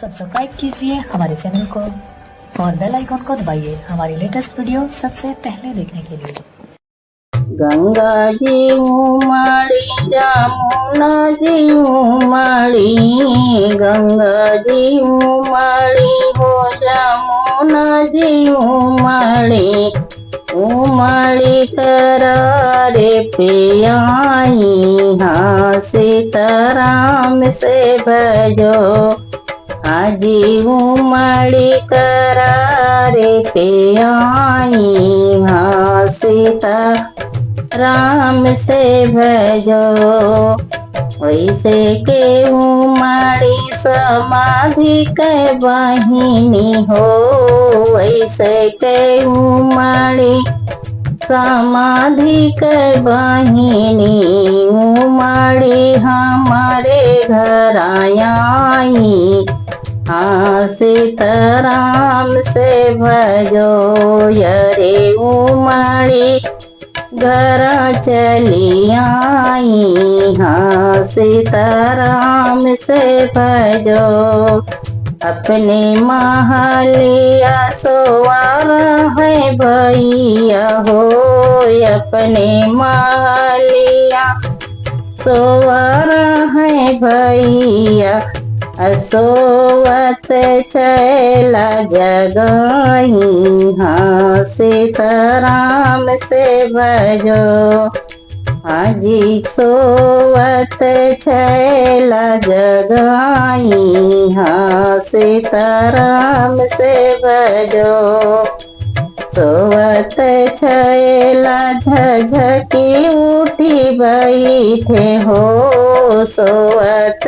Subscribe कीजिए हमारे channel को और बेल आइकॉन को दबाइए हमारी लेटेस्ट वीडियो सबसे पहले देखने के लिए। गंगा जी उमड़ी जमुना जी उमड़ी, गंगा जी उमड़ी हो जमुना जी उमड़ी, उमड़ी करारे पे आई हाँ सीताराम से भजो। आजी उमड़ी करारे पे आई हाँ सीता राम से भजो। वैसे के उमड़ी समाधि के बहिनी हो, वैसे के उमड़ी समाधि के बहिनी, उमड़ी हमारे घर आई हाँ सीताराम से भजो। यरे उमड़ी घर चली आई हाँ सीताराम से भजो। अपने महलिया सोवार है भैया हो, अपने महलिया सोवार है भैया, असोवत चला जगाई हाँ सीताराम से भजो। आजी सोवत चला जगाई हाँ सीताराम से भजो। सोवत छैला झझकी उठी बैठे हो, सोवत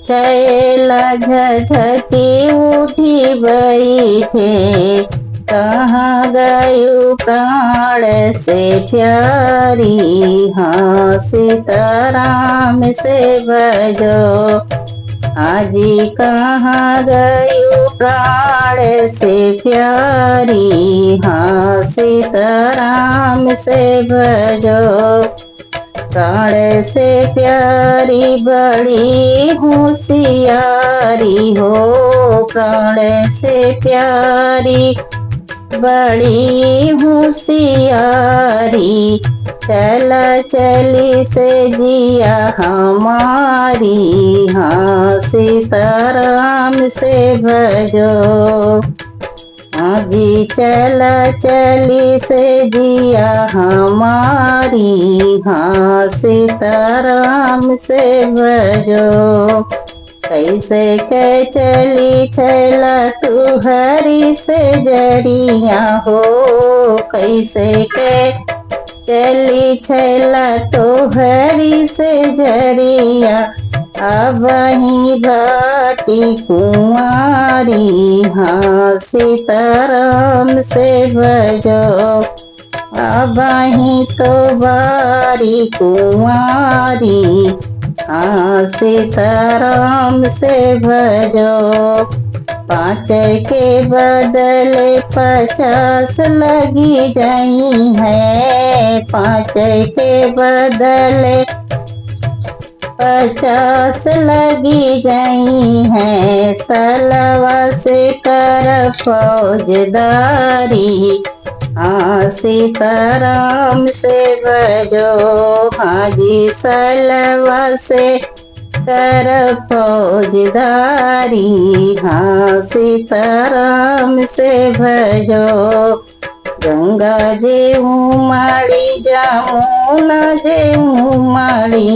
छैला झझकी उठी बैठे, कहाँ गयु प्राण से प्यारी हाँ सीताराम से भजो। आजी कहाँ गयु प्राण से प्यारी हाँ सीताराम से भजो। प्राण से प्यारी बड़ी होशियारी हो, प्राण से प्यारी बड़ी होशियारी, चला चली से जिया हमारी हाँ सीताराम से भजो। आजी चला चली से जिया हमारी हाँ सीताराम से भजो। कैसे के चली छैला तू हरी से जरिया हो, कैसे के चली छैला तो हरी से जरिया, अब ही भाटी कुंवारी हाँ सीताराम से भजो। अब ही तो बारी कुंवारी हाँ सीताराम से भजो। 5 के बदले 50 लगी गई है, 5 के बदले 50 लगी गई है, सलवा से कर फौजदारी हाँ सीताराम से भजो। हाजी सलवा से कर फौजदारी हाँ सीताराम से भजो। गंगा जी उमड़ी जमुना जी उमड़ी,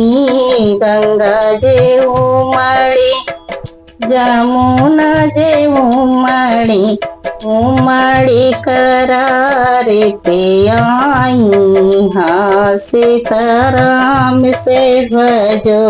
गंगा जी उमड़ी जमुना जी उमड़ी, उमड़ी करारे पे आई हाँ सीताराम से भजो।